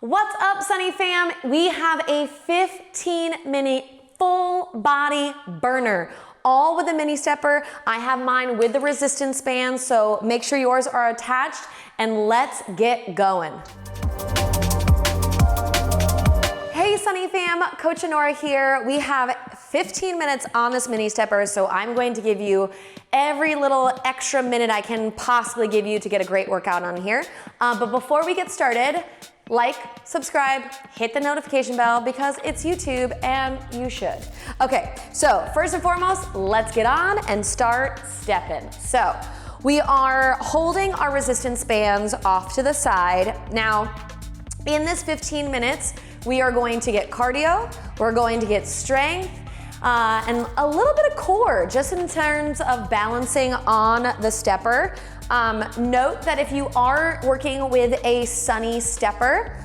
What's up, Sunny fam? We have a 15-minute full body burner, all with a mini stepper. I have mine with the resistance band, so make sure yours are attached and let's get going. Hey Sunny fam, Coach Annora here. We have 15 minutes on this mini stepper, so I'm going to give you every little extra minute I can possibly give you to get a great workout on here. But before we get started, like, subscribe, hit the notification bell because it's YouTube and you should. Okay, so first and foremost, let's get on and start stepping. So we are holding our resistance bands off to the side. Now, in this 15 minutes, we are going to get cardio, we're going to get strength, and a little bit of core, just in terms of balancing on the stepper. Note that if you are working with a Sunny stepper,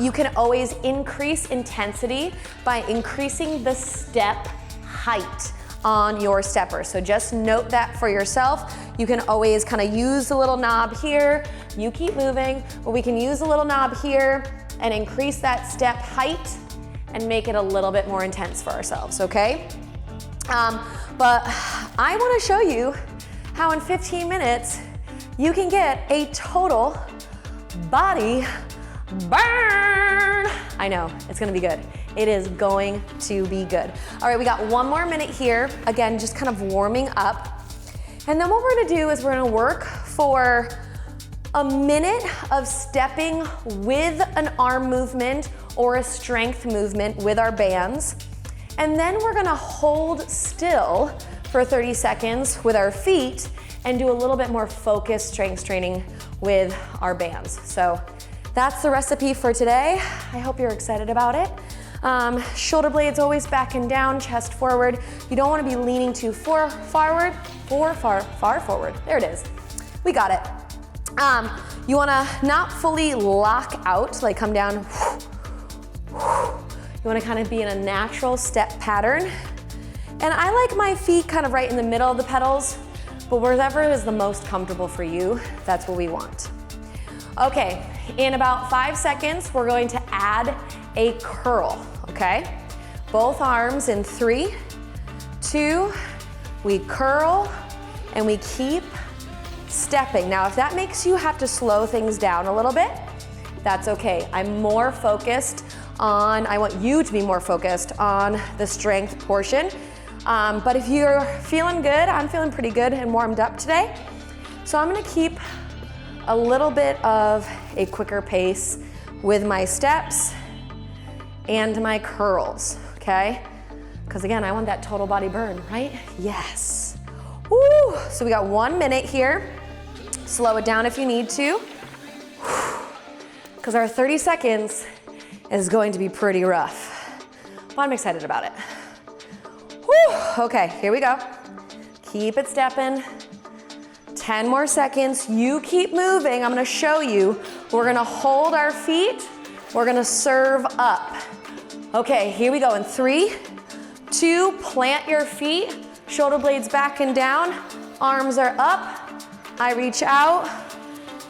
you can always increase intensity by increasing the step height on your stepper. So just note that for yourself. You can always kind of use the little knob here. You keep moving, but we can use the little knob here and increase that step height and make it a little bit more intense for ourselves, okay? But I wanna show you how in 15 minutes you can get a total body burn. I know, it's gonna be good. It is going to be good. All right, we got one more minute here. Again, just kind of warming up. And then what we're gonna do is we're gonna work for a minute of stepping with an arm movement or a strength movement with our bands. And then we're gonna hold still for 30 seconds with our feet and do a little bit more focused strength training with our bands. So that's the recipe for today. I hope you're excited about it. Shoulder blades always back and down, chest forward. You don't wanna be leaning too far forward. There it is. We got it. You wanna not fully lock out, like come down. You wanna kind of be in a natural step pattern. And I like my feet kind of right in the middle of the pedals, but wherever is the most comfortable for you, that's what we want. Okay, in about 5 seconds, we're going to add a curl, okay? Both arms in 3, 2, we curl and we keep stepping. Now, if that makes you have to slow things down a little bit, that's okay. I'm more focused on, I want you to be more focused on the strength portion. But if you're feeling good, I'm feeling pretty good and warmed up today. So I'm gonna keep a little bit of a quicker pace with my steps and my curls, okay? Because again, I want that total body burn, right? Yes. Woo! So we got 1 minute here. Slow it down if you need to. Because our 30 seconds is going to be pretty rough. But I'm excited about it. Woo! Okay, here we go. Keep it stepping. 10 more seconds. You keep moving. I'm gonna show you. We're gonna hold our feet. We're gonna serve up. Okay, here we go. In 3, 2, plant your feet. Shoulder blades back and down. Arms are up. I reach out,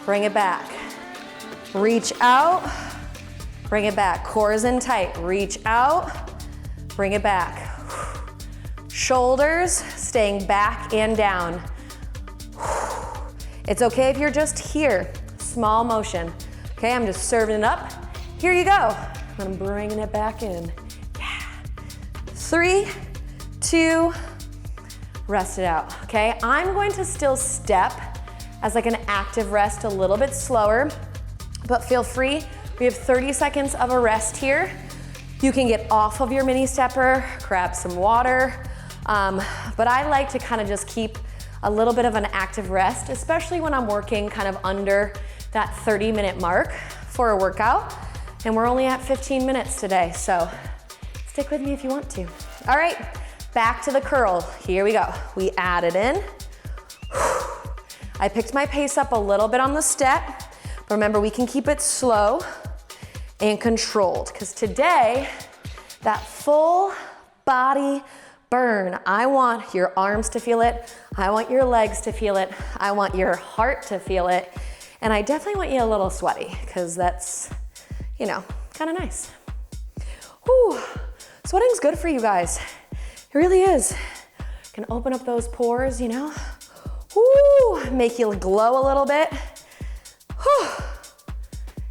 bring it back. Reach out, bring it back. Core is in tight. Reach out, bring it back. Shoulders staying back and down. It's okay if you're just here. Small motion. Okay, I'm just serving it up. Here you go. I'm bringing it back in. Yeah. 3, 2, rest it out, okay? I'm going to still step as like an active rest, a little bit slower, but feel free. We have 30 seconds of a rest here. You can get off of your mini stepper, grab some water, but I like to kind of just keep a little bit of an active rest, especially when I'm working kind of under that 30-minute mark for a workout. And we're only at 15 minutes today, so stick with me if you want to. All right, back to the curl. Here we go. We add it in. I picked my pace up a little bit on the step, but remember we can keep it slow and controlled, because today, that full body burn, I want your arms to feel it, I want your legs to feel it, I want your heart to feel it, and I definitely want you a little sweaty, because that's, you know, kind of nice. Whew, sweating's good for you guys. It really is. Can open up those pores, you know. Whoo, make you glow a little bit. Whew.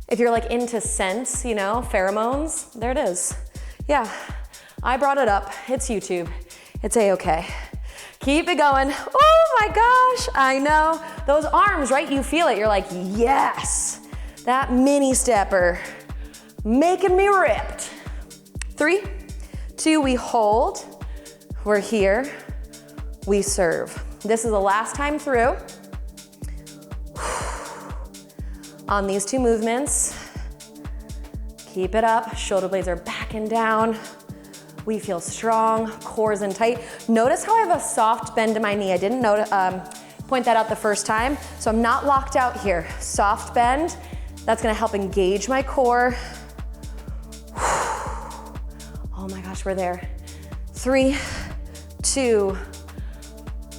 If you're like into scents, you know, pheromones, there it is. Yeah, I brought it up. It's YouTube. It's A-okay. Keep it going. Oh my gosh, I know. Those arms, right? You feel it. You're like, yes, that mini stepper, making me ripped. 3, 2, we hold. We're here. We serve. This is the last time through. On these 2 movements, keep it up. Shoulder blades are back and down. We feel strong, core's in tight. Notice how I have a soft bend in my knee. I didn't point that out the first time. So I'm not locked out here. Soft bend, that's gonna help engage my core. Oh my gosh, we're there. 3, 2,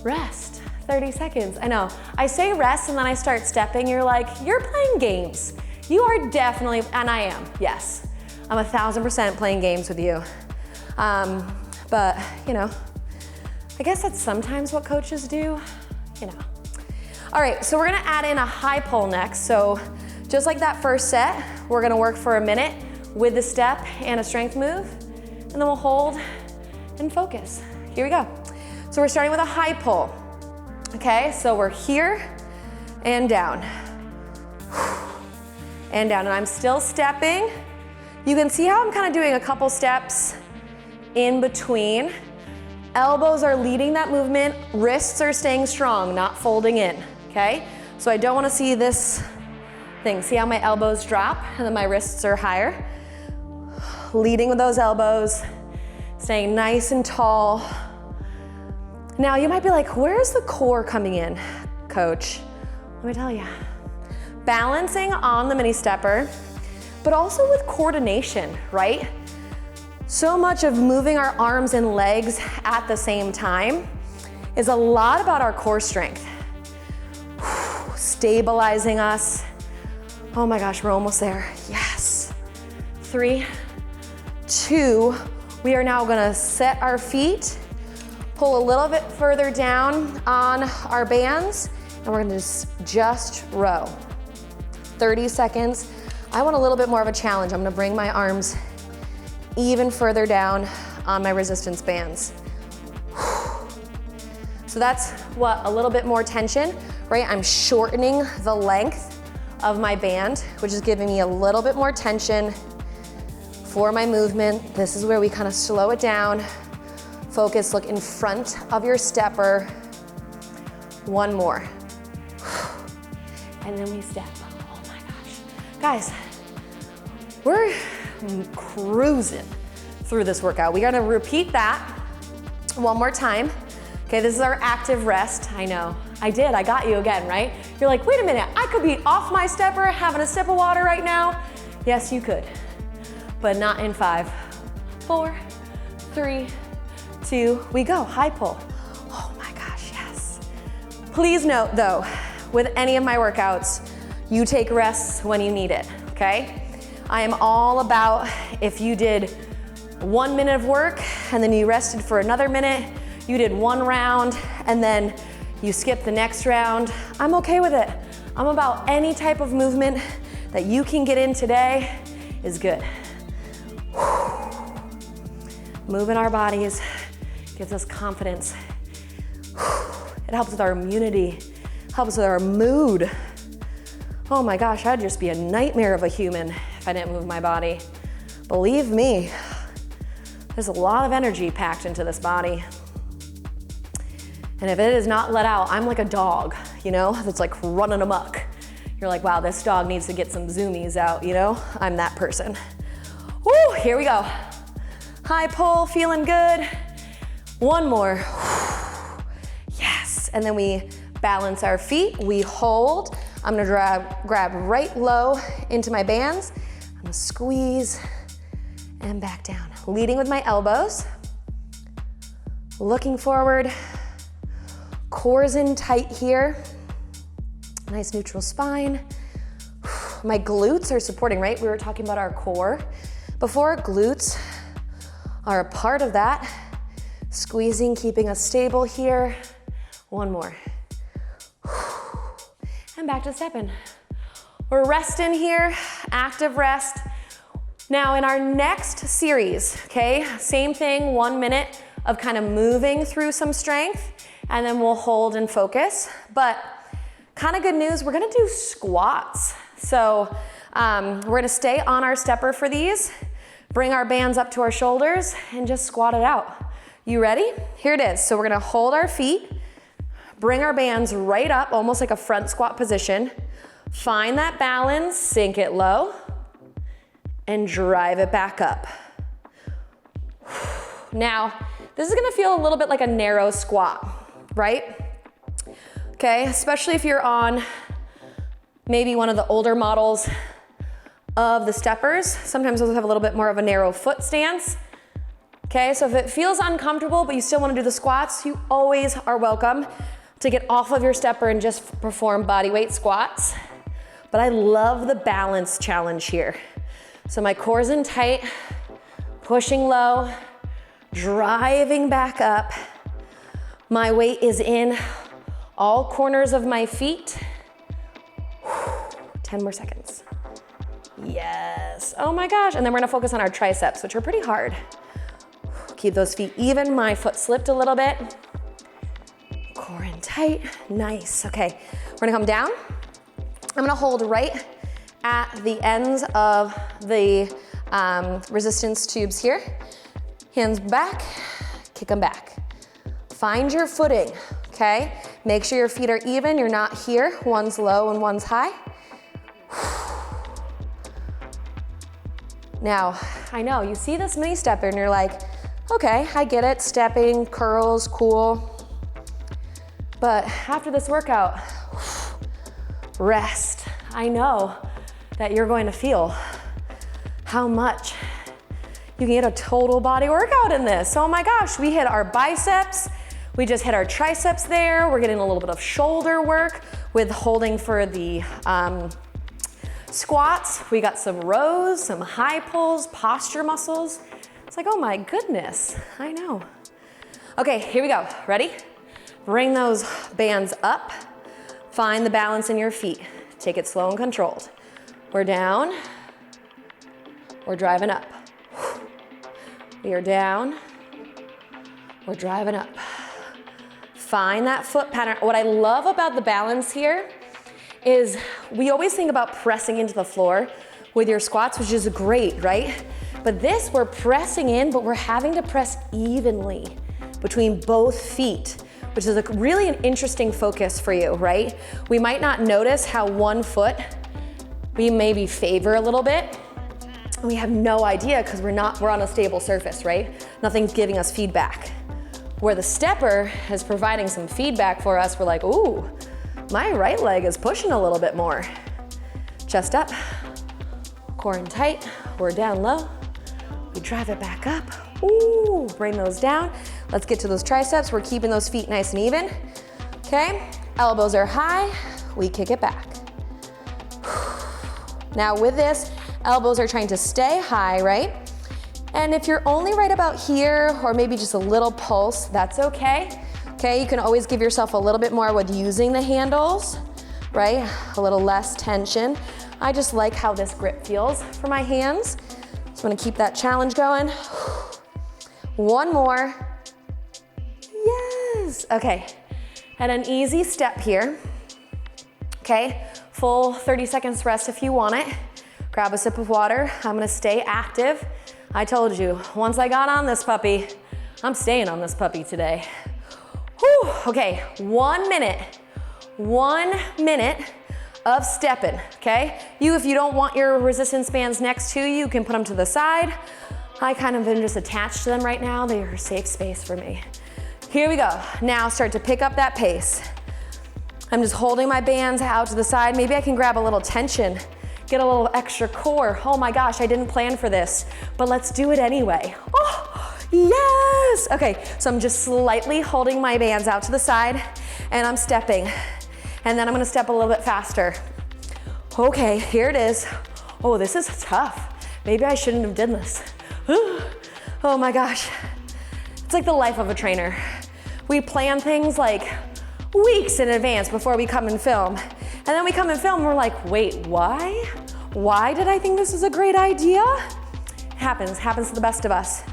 rest. 30 seconds, I know. I say rest and then I start stepping. You're like, you're playing games. You are definitely, and I am, yes. I'm 1000% playing games with you. But, you know, I guess that's sometimes what coaches do, you know. All right, so we're gonna add in a high pull next. So just like that first set, we're gonna work for a minute with the step and a strength move, and then we'll hold and focus. Here we go. So we're starting with a high pull. Okay, so we're here and down. And down, and I'm still stepping. You can see how I'm kind of doing a couple steps in between. Elbows are leading that movement, wrists are staying strong, not folding in, okay? So I don't wanna see this thing. See how my elbows drop and then my wrists are higher? Leading with those elbows, staying nice and tall. Now you might be like, where's the core coming in, coach? Let me tell you. Balancing on the mini stepper, but also with coordination, right? So much of moving our arms and legs at the same time is a lot about our core strength. Stabilizing us. Oh my gosh, we're almost there. Yes. 3, 2, we are now gonna set our feet, pull a little bit further down on our bands, and we're gonna just row. 30 seconds. I want a little bit more of a challenge. I'm gonna bring my arms even further down on my resistance bands. So that's what, a little bit more tension, right? I'm shortening the length of my band, which is giving me a little bit more tension for my movement. This is where we kind of slow it down. Focus, look in front of your stepper. One more. And then we step. Oh my gosh. Guys, we're cruising through this workout. We're gonna repeat that one more time. Okay, this is our active rest. I know, I got you again, right? You're like, wait a minute, I could be off my stepper having a sip of water right now. Yes, you could, but not in 5, 4, 3, 2, we go, high pull. Oh my gosh, yes. Please note though, with any of my workouts, you take rests when you need it, okay? I am all about if you did 1 minute of work and then you rested for another minute, you did 1 round and then you skip the next round, I'm okay with it. I'm about any type of movement that you can get in today is good. Moving our bodies gives us confidence. It helps with our immunity, helps with our mood. Oh my gosh, I'd just be a nightmare of a human if I didn't move my body. Believe me, there's a lot of energy packed into this body. And if it is not let out, I'm like a dog, you know, that's like running amok. You're like, wow, this dog needs to get some zoomies out, you know? I'm that person. Woo, here we go. High pull, feeling good. One more. Yes, and then we balance our feet, we hold. I'm gonna grab right low into my bands. I'm gonna squeeze and back down. Leading with my elbows. Looking forward. Core's in tight here. Nice neutral spine. My glutes are supporting, right? We were talking about our core before. Glutes are a part of that. Squeezing, keeping us stable here. One more. And back to stepping. We're resting here, active rest. Now in our next series, okay, same thing, 1 minute of kind of moving through some strength, and then we'll hold and focus. But kind of good news, we're gonna do squats. So we're gonna stay on our stepper for these, bring our bands up to our shoulders, and just squat it out. You ready? Here it is. So we're gonna hold our feet, bring our bands right up, almost like a front squat position. Find that balance, sink it low, and drive it back up. Now, this is gonna feel a little bit like a narrow squat, right? Okay, especially if you're on maybe one of the older models of the steppers. Sometimes those have a little bit more of a narrow foot stance. Okay, so if it feels uncomfortable, but you still wanna do the squats, you always are welcome to get off of your stepper and just perform body weight squats. But I love the balance challenge here. So my core's in tight, pushing low, driving back up. My weight is in all corners of my feet. 10 more seconds. Yes, oh my gosh. And then we're gonna focus on our triceps, which are pretty hard. Keep those feet even. My foot slipped a little bit. Core in tight, nice. Okay, we're gonna come down. I'm gonna hold right at the ends of the resistance tubes here. Hands back, kick them back. Find your footing, okay? Make sure your feet are even, you're not here. One's low and one's high. Now, I know, you see this mini stepper and you're like, okay, I get it, stepping, curls, cool. But after this workout, rest. I know that you're going to feel how much you can get a total body workout in this. Oh my gosh, we hit our biceps, we just hit our triceps there. We're getting a little bit of shoulder work with holding for the squats. We got some rows, some high pulls, posture muscles. It's like, oh my goodness, I know. Okay, here we go, ready? Bring those bands up. Find the balance in your feet. Take it slow and controlled. We're down, we're driving up. We are down, we're driving up. Find that foot pattern. What I love about the balance here is we always think about pressing into the floor with your squats, which is great, right? But this, we're pressing in, but we're having to press evenly between both feet, which is really an interesting focus for you, right? We might not notice how one foot we maybe favor a little bit. We have no idea because we're on a stable surface, right? Nothing's giving us feedback. Where the stepper is providing some feedback for us, we're like, ooh, my right leg is pushing a little bit more. Chest up, core in tight, we're down low. We drive it back up. Ooh, bring those down. Let's get to those triceps. We're keeping those feet nice and even. Okay, elbows are high. We kick it back. Now with this, elbows are trying to stay high, right? And if you're only right about here, or maybe just a little pulse, that's okay. Okay, you can always give yourself a little bit more with using the handles, right? A little less tension. I just like how this grip feels for my hands. So I'm gonna keep that challenge going. One more. Yes, okay. And an easy step here. Okay, full 30 seconds rest if you want it. Grab a sip of water. I'm gonna stay active. I told you, once I got on this puppy, I'm staying on this puppy today. Whew, okay, 1 minute. 1 minute of stepping, okay? If you don't want your resistance bands next to you, you can put them to the side. I kind of am just attached to them right now. They are a safe space for me. Here we go. Now start to pick up that pace. I'm just holding my bands out to the side. Maybe I can grab a little tension, get a little extra core. Oh my gosh, I didn't plan for this, but let's do it anyway. Oh, yes. Okay, so I'm just slightly holding my bands out to the side and I'm stepping. And then I'm gonna step a little bit faster. Okay, here it is. Oh, this is tough. Maybe I shouldn't have done this. Oh my gosh. It's like the life of a trainer. We plan things like weeks in advance before we come and film. And then we come and film and we're like, wait, why? Why did I think this was a great idea? It happens to the best of us.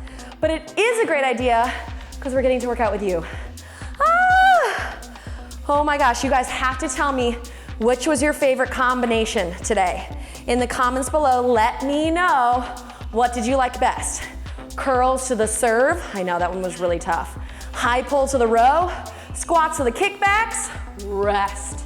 But it is a great idea because we're getting to work out with you. Oh my gosh, you guys have to tell me which was your favorite combination today. In the comments below, let me know, what did you like best? Curls to the serve, I know that one was really tough. High pull to the row, squats to the kickbacks, rest.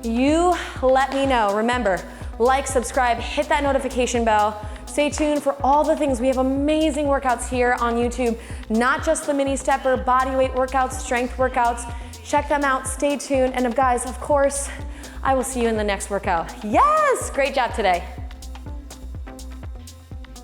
You let me know. Remember, like, subscribe, hit that notification bell. Stay tuned for all the things. We have amazing workouts here on YouTube, not just the mini stepper, body weight workouts, strength workouts. Check them out, stay tuned. And guys, of course, I will see you in the next workout. Yes, great job today.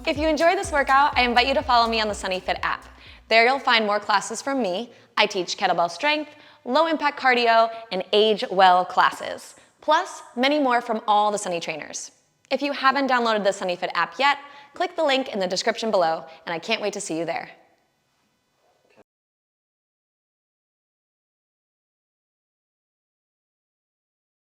If you enjoyed this workout, I invite you to follow me on the Sunny Fit app. There you'll find more classes from me. I teach kettlebell strength, low impact cardio, and age well classes. Plus, many more from all the Sunny trainers. If you haven't downloaded the Sunny Fit app yet, click the link in the description below, and I can't wait to see you there.